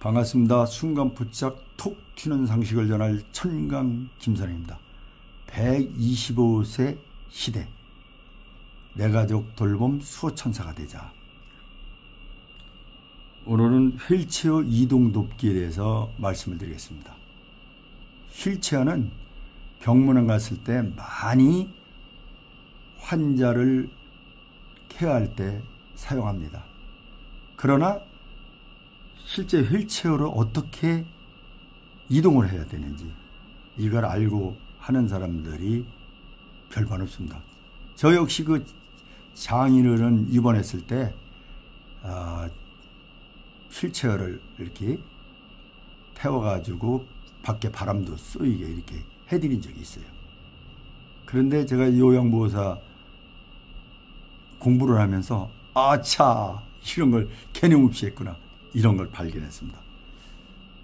반갑습니다. 순간 부착 톡 튀는 상식을 전할 천강 김선입니다. 125세 시대 내 가족 돌봄 수호천사가 되자. 오늘은 휠체어 이동 돕기에 대해서 말씀을 드리겠습니다. 휠체어는 병문안 갔을 때 많이 환자를 케어할 때 사용합니다. 그러나 실제 휠체어로 어떻게 이동을 해야 되는지 이걸 알고 하는 사람들이 별반 없습니다. 저 역시 그 장인어른 입원했을 때 휠체어를 이렇게 태워가지고 밖에 바람도 쏘이게 이렇게 해드린 적이 있어요. 그런데 제가 요양보호사 공부를 하면서 아차 이런 걸 개념 없이 했구나 이런 걸 발견했습니다.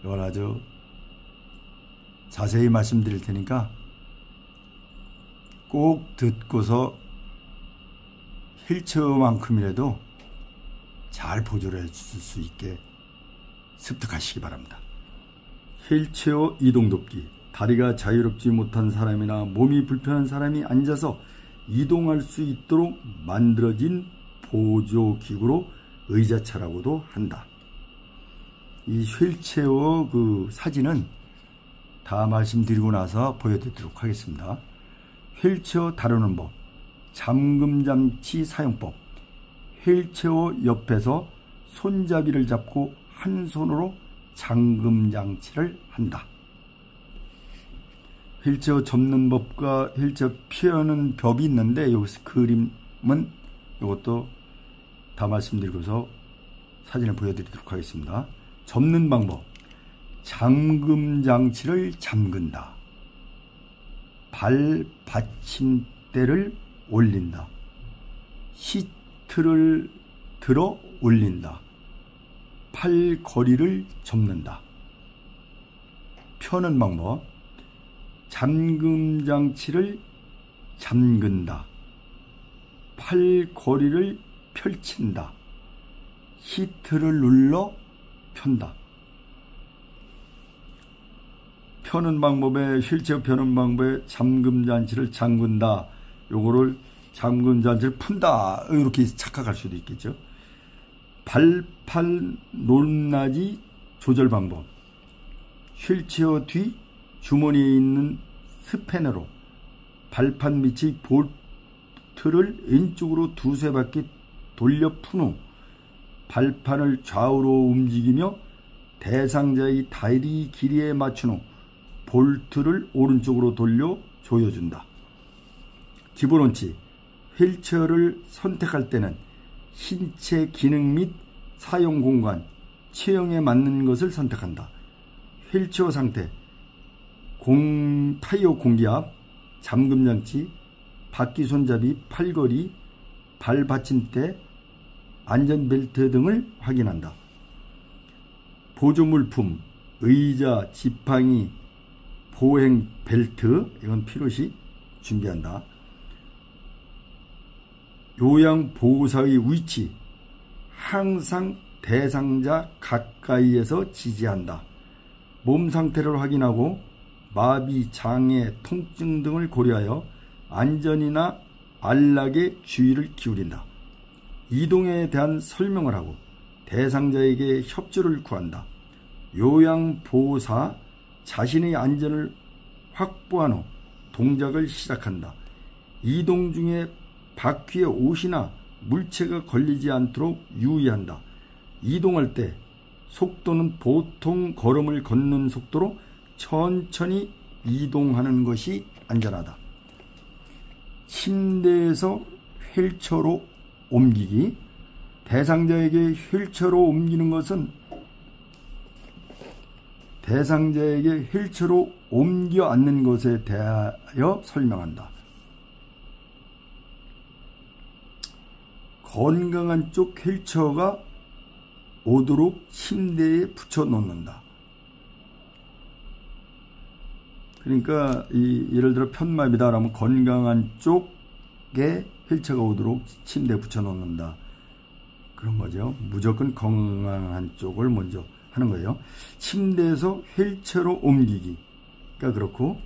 이걸 아주 자세히 말씀드릴 테니까 꼭 듣고서 휠체어만큼이라도 잘 보조를 해줄 수 있게 습득하시기 바랍니다. 휠체어 이동 돕기. 다리가 자유롭지 못한 사람이나 몸이 불편한 사람이 앉아서 이동할 수 있도록 만들어진 보조기구로 의자차라고도 한다. 이 휠체어 그 사진은 다 말씀드리고 나서 보여드리도록 하겠습니다. 휠체어 다루는 법, 잠금장치 사용법, 휠체어 옆에서 손잡이를 잡고 한 손으로 잠금장치를 한다. 휠체어 접는 법과 휠체어 피하는 법이 있는데 여기서 그림은 이것도 다 말씀드리고서 사진을 보여드리도록 하겠습니다. 접는 방법, 잠금장치를 잠근다. 발 받침대를 올린다. 시트를 들어 올린다. 팔걸이를 접는다. 펴는 방법, 잠금장치를 잠근다. 팔걸이를 펼친다. 시트를 눌러 편다. 펴는 방법에 휠체어 펴는 방법에 잠금장치를 잠근다. 요거를 잠금장치를 푼다 이렇게 착각할 수도 있겠죠. 발판 높낮이 조절 방법. 휠체어 뒤 주머니에 있는 스패너로 발판 밑의 볼트를 왼쪽으로 두세 바퀴 돌려 푼 후 발판을 좌우로 움직이며 대상자의 다리 길이에 맞춘 후 볼트를 오른쪽으로 돌려 조여준다. 기본 원칙, 휠체어를 선택할 때는 신체 기능 및 사용 공간, 체형에 맞는 것을 선택한다. 휠체어 상태, 타이어 공기압, 잠금장치, 바퀴 손잡이, 팔걸이, 발 받침대, 안전벨트 등을 확인한다. 보조물품, 의자, 지팡이, 보행 벨트, 이건 필요시 준비한다. 요양보호사의 위치, 항상 대상자 가까이에서 지지한다. 몸 상태를 확인하고 마비, 장애, 통증 등을 고려하여 안전이나 안락에 주의를 기울인다. 이동에 대한 설명을 하고 대상자에게 협조를 구한다. 요양보호사 자신의 안전을 확보한 후 동작을 시작한다. 이동 중에 바퀴에 옷이나 물체가 걸리지 않도록 유의한다. 이동할 때 속도는 보통 걸음을 걷는 속도로 천천히 이동하는 것이 안전하다. 침대에서 휠체어로 옮기기. 대상자에게 휠체어로 옮기는 것은 대상자에게 휠체어로 옮겨 앉는 것에 대하여 설명한다. 건강한 쪽 휠체어가 오도록 침대에 붙여 놓는다. 그러니까 예를 들어 편마비다라면 건강한 쪽에 휠체어가 오도록 침대에 붙여 놓는다. 그런 거죠. 무조건 건강한 쪽을 먼저 하는 거예요. 침대에서 휠체어로 옮기기가 그렇고,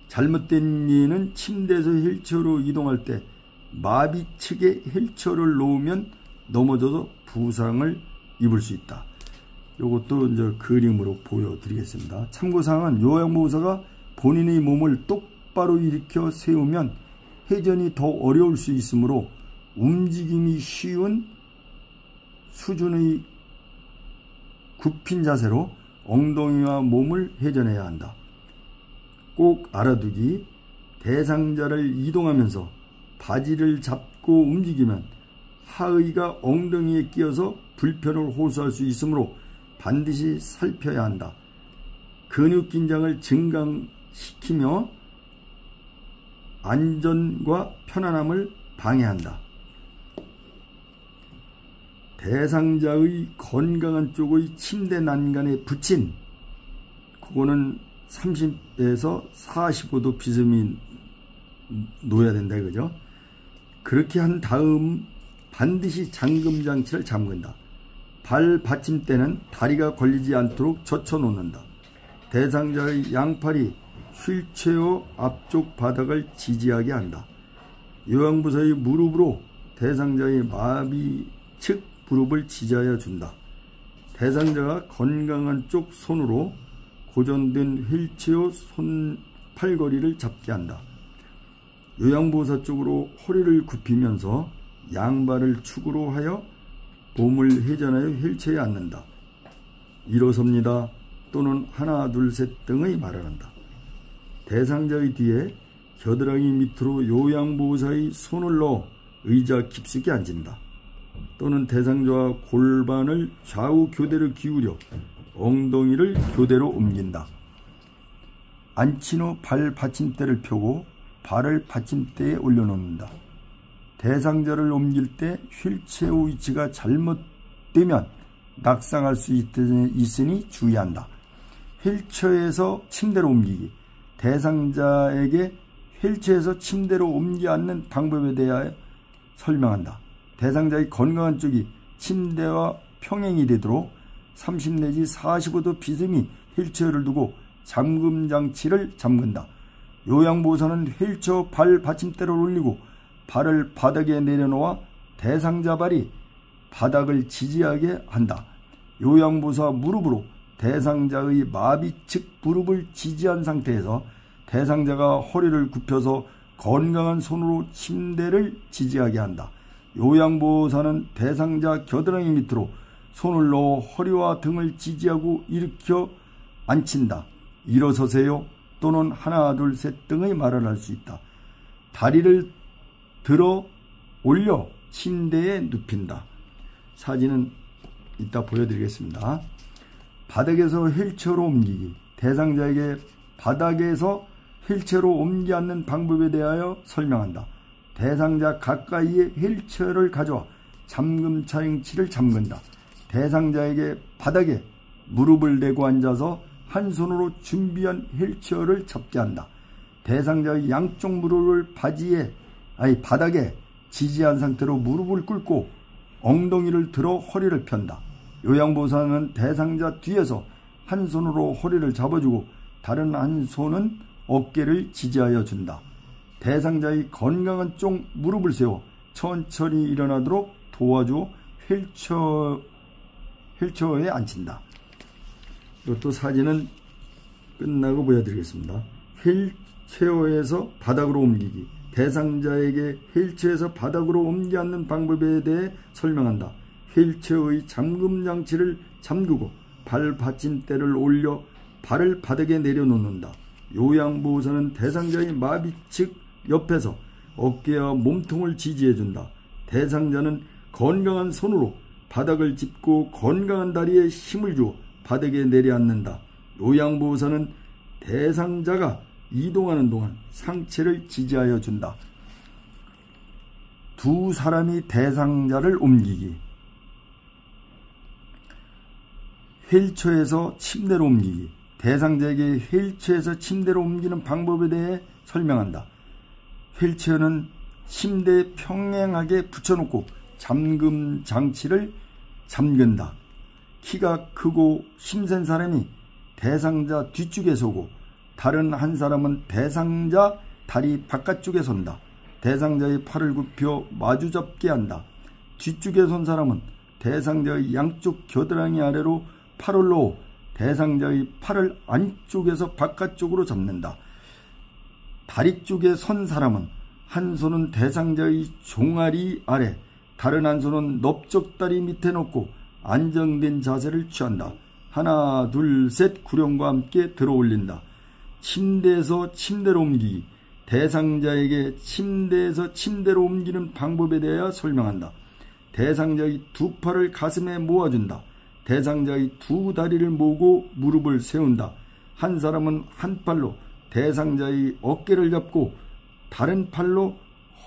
잘못된 예는 침대에서 휠체어로 이동할 때 마비 측에 휠체어를 놓으면 넘어져서 부상을 입을 수 있다. 이것도 이제 그림으로 보여드리겠습니다. 참고사항은 요양보호사가 본인의 몸을 똑바로 일으켜 세우면 회전이 더 어려울 수 있으므로 움직임이 쉬운 수준의 굽힌 자세로 엉덩이와 몸을 회전해야 한다. 꼭 알아두기, 대상자를 이동하면서 바지를 잡고 움직이면 하의가 엉덩이에 끼어서 불편을 호소할 수 있으므로 반드시 살펴야 한다. 근육 긴장을 증강시키며 안전과 편안함을 방해한다. 대상자의 건강한 쪽의 침대 난간에 붙인, 그거는 30에서 45도 비스듬히 놓아야 된다 이거죠. 그렇게 한 다음 반드시 잠금 장치를 잠근다. 발 받침대는 다리가 걸리지 않도록 젖혀 놓는다. 대상자의 양팔이 휠체어 앞쪽 바닥을 지지하게 한다. 요양보호사의 무릎으로 대상자의 마비 측 무릎을 지지하여 준다. 대상자가 건강한 쪽 손으로 고정된 휠체어 팔걸이를 잡게 한다. 요양보호사 쪽으로 허리를 굽히면서 양발을 축으로 하여 몸을 회전하여 휠체어에 앉는다. 일어섭니다 또는 하나 둘 셋 등의 말을 한다. 대상자의 뒤에 겨드랑이 밑으로 요양보호사의 손을 넣어 의자 깊숙이 앉는다. 또는 대상자와 골반을 좌우 교대로 기울여 엉덩이를 교대로 옮긴다. 앉힌 후 발 받침대를 펴고 발을 받침대에 올려놓는다. 대상자를 옮길 때 휠체어 위치가 잘못되면 낙상할 수 있으니 주의한다. 휠체어에서 침대로 옮기기. 대상자에게 휠체어에서 침대로 옮겨 앉는 방법에 대하여 설명한다. 대상자의 건강한 쪽이 침대와 평행이 되도록 30 내지 45도 비스듬히 휠체어를 두고 잠금 장치를 잠근다. 요양보호사는 휠체어 발 받침대를 올리고 발을 바닥에 내려놓아 대상자 발이 바닥을 지지하게 한다. 요양보호사 무릎으로 대상자의 마비 측 무릎을 지지한 상태에서 대상자가 허리를 굽혀서 건강한 손으로 침대를 지지하게 한다. 요양보호사는 대상자 겨드랑이 밑으로 손을 넣어 허리와 등을 지지하고 일으켜 앉힌다. 일어서세요 또는 하나 둘 셋 등의 말을 할 수 있다. 다리를 들어 올려 침대에 눕힌다. 사진은 이따 보여드리겠습니다. 바닥에서 휠체어로 옮기기. 대상자에게 바닥에서 휠체어로 옮겨 앉는 방법에 대하여 설명한다. 대상자 가까이에 휠체어를 가져와 잠금 장치를 잠근다. 대상자에게 바닥에 무릎을 대고 앉아서 한 손으로 준비한 휠체어를 잡게 한다. 대상자의 양쪽 무릎을 바닥에 지지한 상태로 무릎을 꿇고 엉덩이를 들어 허리를 편다. 요양보호사는 대상자 뒤에서 한 손으로 허리를 잡아주고 다른 한 손은 어깨를 지지하여 준다. 대상자의 건강한 쪽 무릎을 세워 천천히 일어나도록 도와주어 휠체어에 앉힌다. 이것도 사진은 끝나고 보여드리겠습니다. 휠체어에서 바닥으로 옮기기. 대상자에게 휠체어에서 바닥으로 옮겨 앉는 방법에 대해 설명한다. 휠체어의 잠금 장치를 잠그고 발 받침대를 올려 발을 바닥에 내려놓는다. 요양보호사는 대상자의 마비 측 옆에서 어깨와 몸통을 지지해준다. 대상자는 건강한 손으로 바닥을 짚고 건강한 다리에 힘을 주어 바닥에 내려앉는다. 요양보호사는 대상자가 이동하는 동안 상체를 지지하여 준다. 두 사람이 대상자를 옮기기. 휠체어에서 침대로 옮기기. 대상자에게 휠체어에서 침대로 옮기는 방법에 대해 설명한다. 휠체어는 침대에 평행하게 붙여놓고 잠금 장치를 잠근다. 키가 크고 힘센 사람이 대상자 뒤쪽에 서고 다른 한 사람은 대상자 다리 바깥쪽에 선다. 대상자의 팔을 굽혀 마주잡게 한다. 뒤쪽에 선 사람은 대상자의 양쪽 겨드랑이 아래로 팔을 놓어 대상자의 팔을 안쪽에서 바깥쪽으로 잡는다. 다리 쪽에 선 사람은 한 손은 대상자의 종아리 아래, 다른 한 손은 넓적다리 밑에 놓고 안정된 자세를 취한다. 하나, 둘, 셋 구령과 함께 들어 올린다. 침대에서 침대로 옮기기. 대상자에게 침대에서 침대로 옮기는 방법에 대하여 설명한다. 대상자의 두 팔을 가슴에 모아준다. 대상자의 두 다리를 모으고 무릎을 세운다. 한 사람은 한 팔로 대상자의 어깨를 잡고 다른 팔로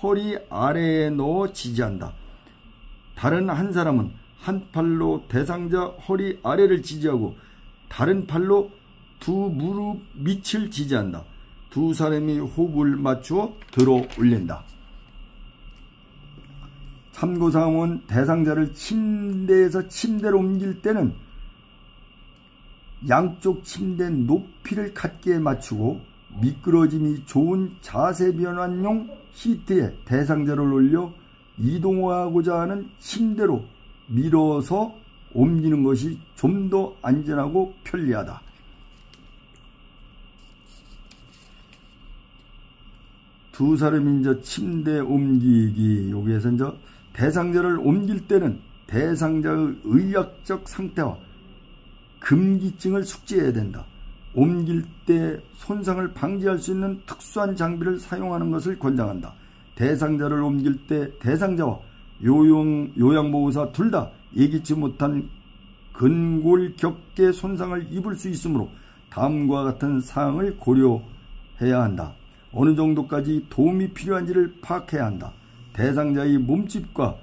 허리 아래에 넣어 지지한다. 다른 한 사람은 한 팔로 대상자 허리 아래를 지지하고 다른 팔로 두 무릎 밑을 지지한다. 두 사람이 호흡을 맞추어 들어 올린다. 참고사항은 대상자를 침대에서 침대로 옮길 때는 양쪽 침대 높이를 같게 맞추고 미끄러짐이 좋은 자세 변환용 시트에 대상자를 올려 이동하고자 하는 침대로 밀어서 옮기는 것이 좀 더 안전하고 편리하다. 두 사람이 이제 침대 옮기기, 여기에서 이제 대상자를 옮길 때는 대상자의 의학적 상태와 금기증을 숙지해야 된다. 옮길 때 손상을 방지할 수 있는 특수한 장비를 사용하는 것을 권장한다. 대상자를 옮길 때 대상자와 요양보호사 둘 다 예기치 못한 근골격계 손상을 입을 수 있으므로 다음과 같은 사항을 고려해야 한다. 어느 정도까지 도움이 필요한지를 파악해야 한다. 대상자의 몸집과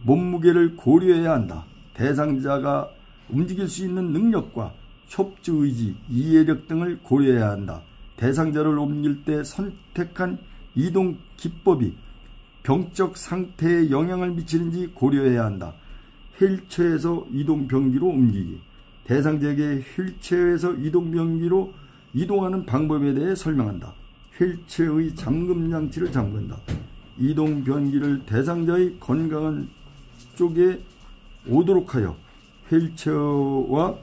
몸무게를 고려해야 한다. 대상자가 움직일 수 있는 능력과 협조의지, 이해력 등을 고려해야 한다. 대상자를 옮길 때 선택한 이동 기법이 병적 상태에 영향을 미치는지 고려해야 한다. 휠체어에서 이동변기로 옮기기. 대상자에게 휠체어에서 이동변기로 이동하는 방법에 대해 설명한다. 휠체어의 잠금장치를 잠근다. 이동변기를 대상자의 건강한 쪽에 오도록 하여 휠체어와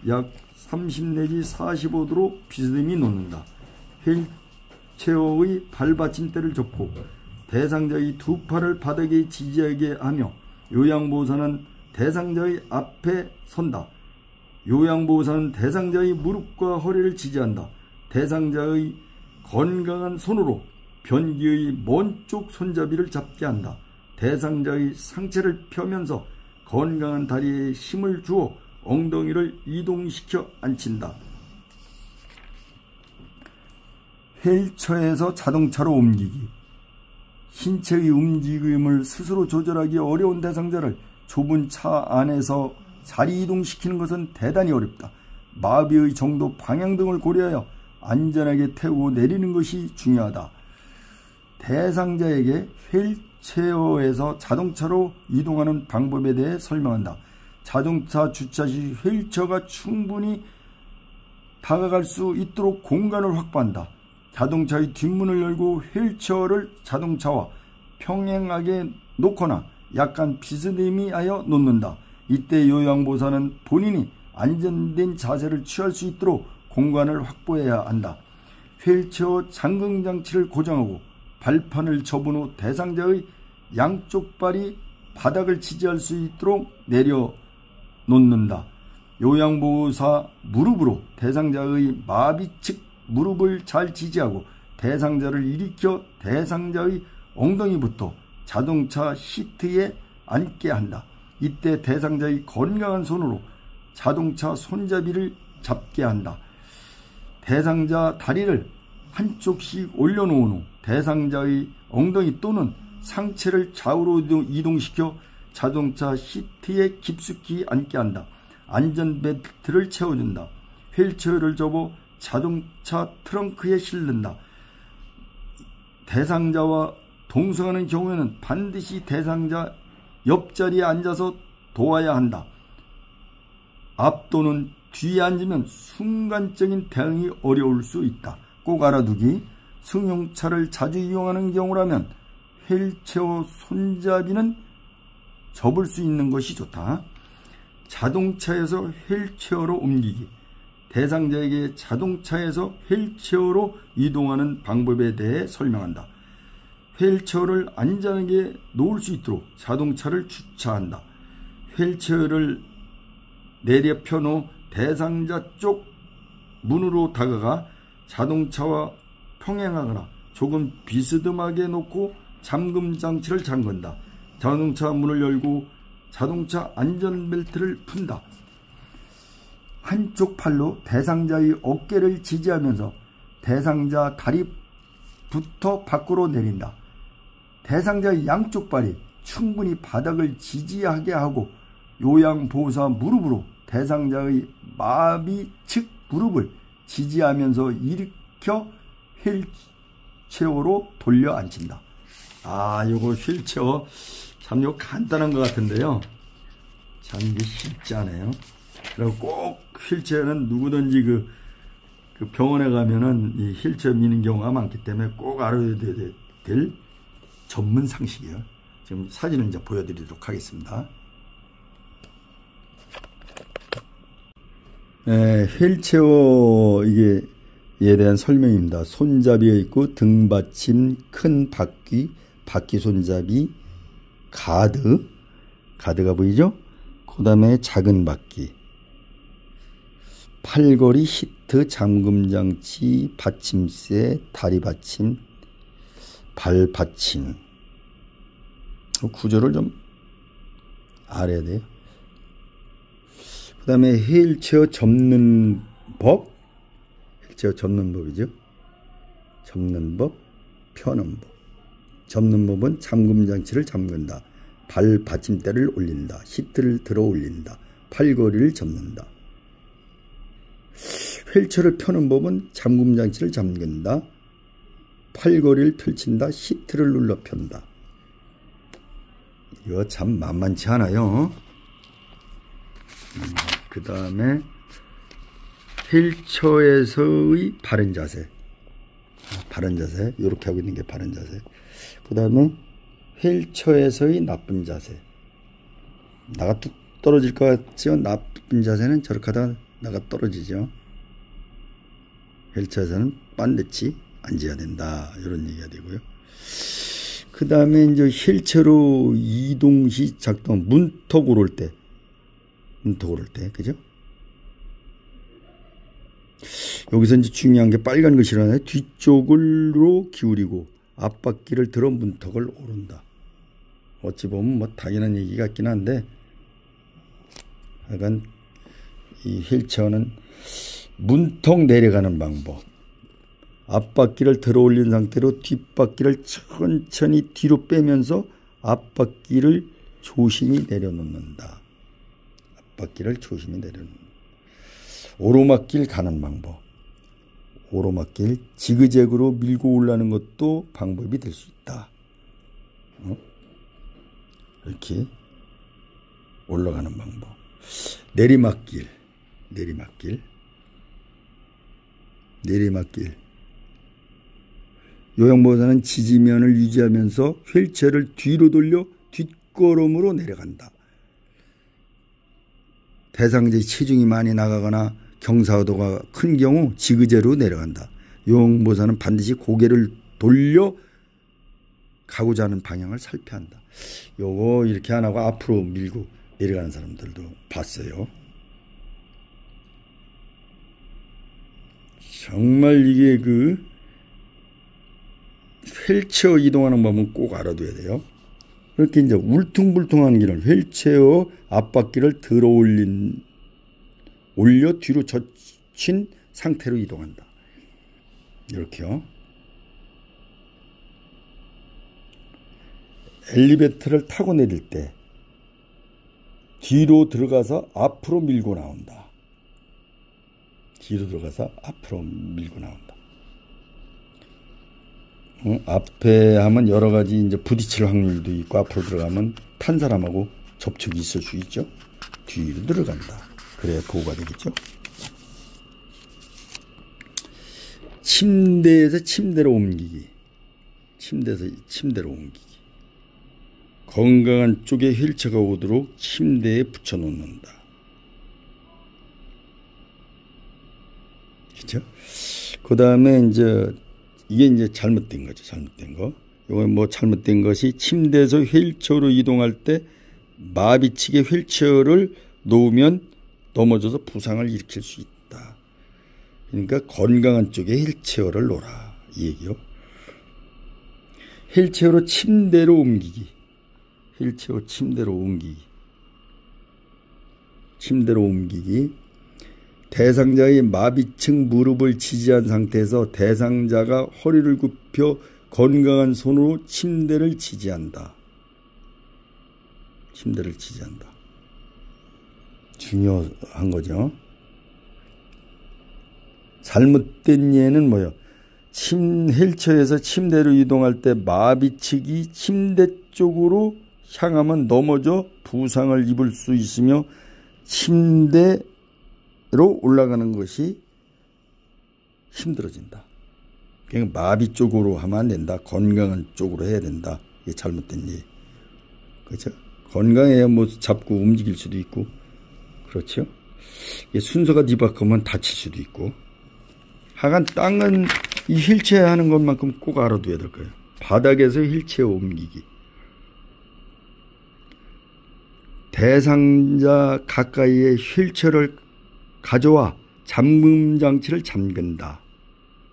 약 30 내지 45도로 비스듬히 놓는다. 휠체어의 발받침대를 접고 대상자의 두 팔을 바닥에 지지하게 하며 요양보호사는 대상자의 앞에 선다. 요양보호사는 대상자의 무릎과 허리를 지지한다. 대상자의 건강한 손으로 변기의 먼 쪽 손잡이를 잡게 한다. 대상자의 상체를 펴면서 건강한 다리에 힘을 주어 엉덩이를 이동시켜 앉힌다. 휠체어에서 자동차로 옮기기. 신체의 움직임을 스스로 조절하기 어려운 대상자를 좁은 차 안에서 자리 이동시키는 것은 대단히 어렵다. 마비의 정도, 방향 등을 고려하여 안전하게 태우고 내리는 것이 중요하다. 대상자에게 휠체어에서 자동차로 이동하는 방법에 대해 설명한다. 자동차 주차 시 휠체어가 충분히 다가갈 수 있도록 공간을 확보한다. 자동차의 뒷문을 열고 휠체어를 자동차와 평행하게 놓거나 약간 비스듬히 하여 놓는다. 이때 요양보호사는 본인이 안전된 자세를 취할 수 있도록 공간을 확보해야 한다. 휠체어 잠금장치를 고정하고 발판을 접은 후 대상자의 양쪽 발이 바닥을 지지할 수 있도록 내려놓는다. 요양보호사 무릎으로 대상자의 마비 측 무릎을 잘 지지하고 대상자를 일으켜 대상자의 엉덩이부터 자동차 시트에 앉게 한다. 이때 대상자의 건강한 손으로 자동차 손잡이를 잡게 한다. 대상자 다리를 한쪽씩 올려놓은 후 대상자의 엉덩이 또는 상체를 좌우로 이동시켜 자동차 시트에 깊숙이 앉게 한다. 안전벨트를 채워준다. 휠체어를 접어 자동차 트렁크에 실른다. 대상자와 동승하는 경우에는 반드시 대상자 옆자리에 앉아서 도와야 한다. 앞 또는 뒤에 앉으면 순간적인 대응이 어려울 수 있다. 꼭 알아두기. 승용차를 자주 이용하는 경우라면 휠체어 손잡이는 접을 수 있는 것이 좋다. 자동차에서 휠체어로 옮기기. 대상자에게 자동차에서 휠체어로 이동하는 방법에 대해 설명한다. 휠체어를 안전하게 놓을 수 있도록 자동차를 주차한다. 휠체어를 내려 펴 놓은 대상자 쪽 문으로 다가가 자동차와 평행하거나 조금 비스듬하게 놓고 잠금 장치를 잠근다. 자동차 문을 열고 자동차 안전벨트를 푼다. 한쪽 팔로 대상자의 어깨를 지지하면서 대상자 다리부터 밖으로 내린다. 대상자의 양쪽 발이 충분히 바닥을 지지하게 하고 요양보호사 무릎으로 대상자의 마비 측 무릎을 지지하면서 일으켜 휠체어로 돌려 앉힌다. 요거 휠체어 참 요거 간단한 것 같은데요. 참 이게 쉽지 않아요. 그리고 꼭 휠체어는 누구든지 그 병원에 가면은 이 휠체어 미는 경우가 많기 때문에 꼭 알아야 될 전문 상식이에요. 지금 사진을 이제 보여드리도록 하겠습니다. 휠체어 이에 대한 설명입니다. 손잡이가 있고 등받침, 큰 바퀴 손잡이, 가드가 보이죠? 그 다음에 작은 바퀴, 팔걸이, 시트, 잠금장치, 받침대, 다리 받침, 발 받침. 구조를 좀 알아야 돼요. 그 다음에 휠체어 접는 법, 휠체어 접는 법이죠. 접는 법, 펴는 법. 접는 법은 잠금장치를 잠근다. 발 받침대를 올린다. 시트를 들어 올린다. 팔걸이를 접는다. 휠체어를 펴는 법은 잠금장치를 잠근다. 팔걸이를 펼친다. 시트를 눌러 편다. 이거 참 만만치 않아요. 그 다음에 휠체어에서의 바른 자세. 이렇게 하고 있는 게 바른 자세. 그 다음에 휠체어에서의 나쁜 자세. 나가 뚝 떨어질 것 같죠? 나쁜 자세는 저렇게 하다가 나가 떨어지죠. 휠체어에서는 반드시 앉아야 된다. 이런 얘기가 되고요. 그 다음에 이제 휠체어로 이동 시 작동, 문턱 오를 때, 그죠? 여기서 이제 중요한 게 빨간 것이라네. 뒤쪽으로 기울이고 앞바퀴를 들어 문턱을 오른다. 어찌 보면 뭐 당연한 얘기 같긴 한데, 약간 이 휠체어는 문턱 내려가는 방법. 앞바퀴를 들어 올린 상태로 뒷바퀴를 천천히 뒤로 빼면서 앞바퀴를 조심히 내려놓는다. 오르막길 가는 방법. 오르막길 지그재그로 밀고 올라가는 것도 방법이 될 수 있다. 이렇게 올라가는 방법. 내리막길. 요양보호사는 지지면을 유지하면서 휠체어를 뒤로 돌려 뒷걸음으로 내려간다. 대상자의 체중이 많이 나가거나 경사도가 큰 경우 지그재그로 내려간다. 요양보호사는 반드시 고개를 돌려 가고자 하는 방향을 살펴야 한다. 요거 이렇게 안 하고 앞으로 밀고 내려가는 사람들도 봤어요. 정말 이게 휠체어 이동하는 법은 꼭 알아둬야 돼요. 그렇게 이제 울퉁불퉁한 길을 휠체어 앞바퀴를 들어 올려 뒤로 젖힌 상태로 이동한다. 이렇게요. 엘리베이터를 타고 내릴 때 뒤로 들어가서 앞으로 밀고 나온다. 앞에 하면 여러 가지 이제 부딪힐 확률도 있고, 앞으로 들어가면 탄 사람하고 접촉이 있을 수 있죠. 뒤로 들어간다. 그래야 보호가 되겠죠. 침대에서 침대로 옮기기. 침대에서 침대로 옮기기. 건강한 쪽에 휠체어가 오도록 침대에 붙여놓는다. 그렇죠? 그 다음에 이제 이게 이제 잘못된 거죠. 잘못된 거. 이건 뭐 잘못된 것이 침대에서 휠체어로 이동할 때 마비치게 휠체어를 놓으면 넘어져서 부상을 일으킬 수 있다. 그러니까 건강한 쪽에 휠체어를 놓으라 이 얘기요. 휠체어로 침대로 옮기기. 휠체어 침대로 옮기기. 침대로 옮기기. 대상자의 마비층 무릎을 지지한 상태에서 대상자가 허리를 굽혀 건강한 손으로 침대를 지지한다. 침대를 지지한다. 중요한 거죠. 잘못된 예는 뭐예요? 휠체어에서 침대로 이동할 때 마비측이 침대 쪽으로 향하면 넘어져 부상을 입을 수 있으며 침대로 올라가는 것이 힘들어진다. 그냥 마비 쪽으로 하면 안 된다. 건강한 쪽으로 해야 된다. 이게 잘못된 예. 그렇죠? 건강해야 뭐 잡고 움직일 수도 있고, 그렇죠? 이게 순서가 뒤바꾸면 다칠 수도 있고. 하여간 땅은 이 휠체어 하는 것만큼 꼭 알아둬야 될 거예요. 바닥에서 휠체어 옮기기. 대상자 가까이에 휠체어를 가져와 잠금 장치를 잠근다.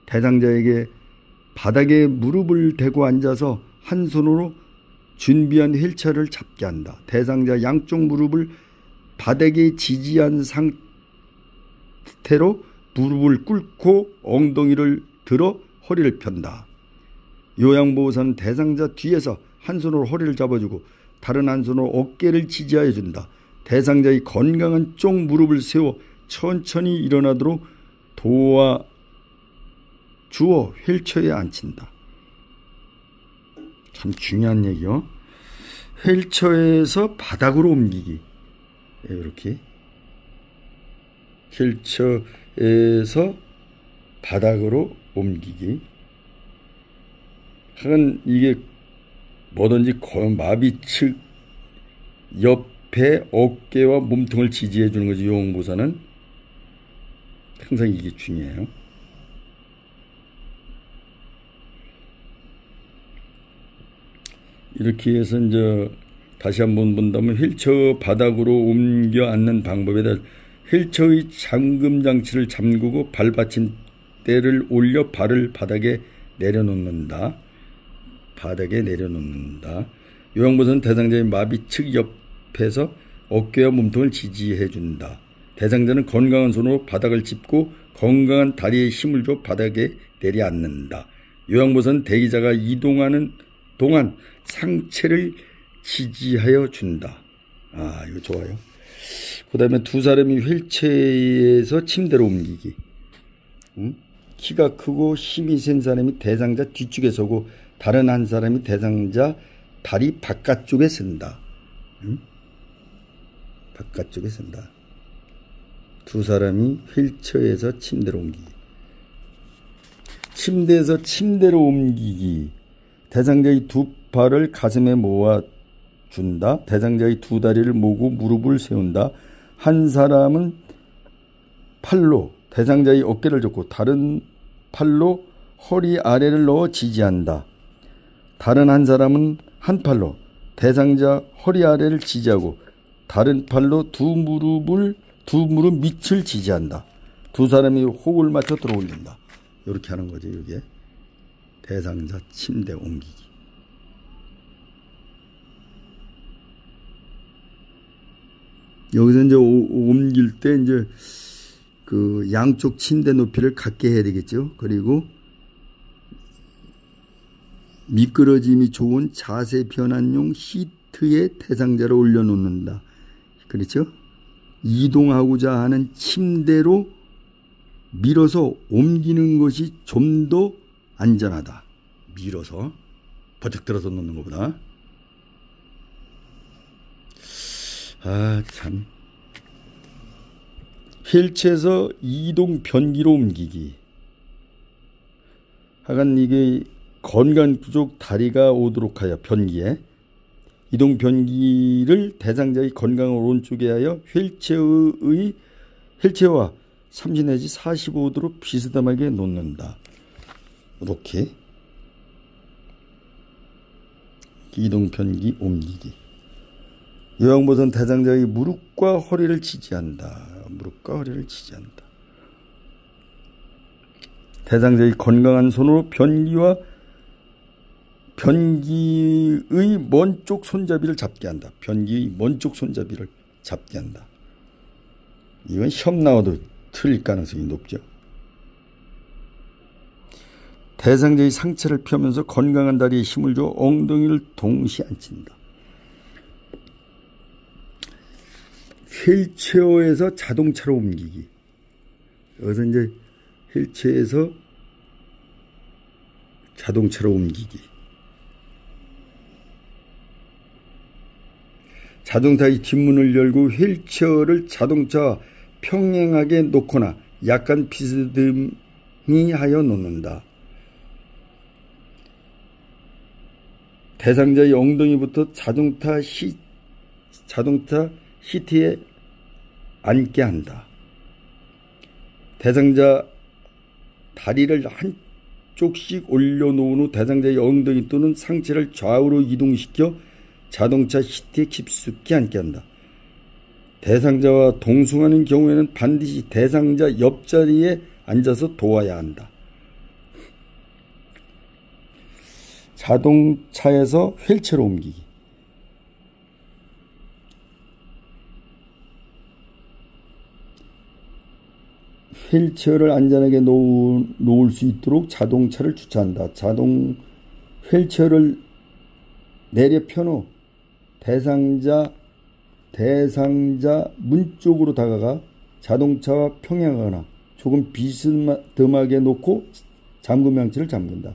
대상자에게 바닥에 무릎을 대고 앉아서 한 손으로 준비한 휠체어를 잡게 한다. 대상자 양쪽 무릎을 바닥에 지지한 상태로 무릎을 꿇고 엉덩이를 들어 허리를 편다. 요양보호사는 대상자 뒤에서 한 손으로 허리를 잡아주고 다른 한 손으로 어깨를 지지하여 준다. 대상자의 건강한 쪽 무릎을 세워 천천히 일어나도록 도와주어 휠체어에 앉힌다. 참 중요한 얘기요. 휠체어에서 바닥으로 옮기기. 이렇게 휠체어에서 바닥으로 옮기기. 하여간 이게 뭐든지 마비 측 옆에 어깨와 몸통을 지지해 주는 거지. 요양보호사는 항상 이게 중요해요. 이렇게 해서 이제 다시 한번 본다면 휠체어 바닥으로 옮겨 앉는 방법에 대해 휠체어의 잠금 장치를 잠그고 발받침대를 올려 발을 바닥에 내려놓는다. 바닥에 내려놓는다. 요양보호사는 대상자의 마비 측 옆에서 어깨와 몸통을 지지해 준다. 대상자는 건강한 손으로 바닥을 짚고 건강한 다리에 힘을 줘 바닥에 내려앉는다. 요양보호사는 대기자가 이동하는 동안 상체를 지지하여 준다. 아, 이거 좋아요. 그 다음에 두 사람이 휠체어에서 침대로 옮기기. 키가 크고 힘이 센 사람이 대상자 뒤쪽에 서고 다른 한 사람이 대상자 다리 바깥쪽에 쓴다. 바깥쪽에 쓴다. 두 사람이 휠체어에서 침대로 옮기기. 침대에서 침대로 옮기기. 대상자의 두 발을 가슴에 모아준다. 대상자의 두 다리를 모고 무릎을 세운다. 한 사람은 팔로 대상자의 어깨를 잡고 다른 팔로 허리 아래를 넣어 지지한다. 다른 한 사람은 한 팔로 대상자 허리 아래를 지지하고 다른 팔로 두 무릎 밑을 지지한다. 두 사람이 호흡을 맞춰 들어 올린다. 이렇게 하는 거죠. 이게 대상자 침대 옮기기. 여기서 이제 옮길 때 이제 그 양쪽 침대 높이를 같게 해야 되겠죠. 그리고 미끄러짐이 좋은 자세 변환용 시트에 대상자를 올려놓는다. 그렇죠? 이동하고자 하는 침대로 밀어서 옮기는 것이 좀 더 안전하다. 밀어서 버쩍 들어서 놓는 것보다. 아, 참. 휠체어에서 이동 변기로 옮기기. 하여간 이게 건강 부족 다리가 오도록 하여 변기에 이동 변기를 대상자의 건강을 오른쪽에 하여 휠체어와 30 내지 45도로 비스듬하게 놓는다. 이렇게 이동 변기 옮기기. 요양보선 대상자의 무릎과 허리를 지지한다. 무릎과 허리를 지지한다. 대상자의 건강한 손으로 변기의 먼 쪽 손잡이를 잡게 한다. 변기의 먼 쪽 손잡이를 잡게 한다. 이건 시험 나와도 틀릴 가능성이 높죠. 대상자의 상체를 펴면서 건강한 다리에 힘을 줘 엉덩이를 동시에 앉힌다. 휠체어에서 자동차로 옮기기. 여기서 이제 휠체어에서 자동차로 옮기기. 자동차의 뒷문을 열고 휠체어를 자동차와 평행하게 놓거나 약간 비스듬히 하여 놓는다. 대상자의 엉덩이부터 자동차 시트에 앉게 한다. 대상자 다리를 한쪽씩 올려놓은 후 대상자의 엉덩이 또는 상체를 좌우로 이동시켜 자동차 시트에 깊숙이 앉게 한다. 대상자와 동승하는 경우에는 반드시 대상자 옆자리에 앉아서 도와야 한다. 자동차에서 휠체어로 옮기기. 휠체어를 안전하게 놓을 수 있도록 자동차를 주차한다. 휠체어를 내려 편 후 대상자 문 쪽으로 다가가 자동차와 평행하거나 조금 비스듬하게 놓고 잠금 장치를 잠근다.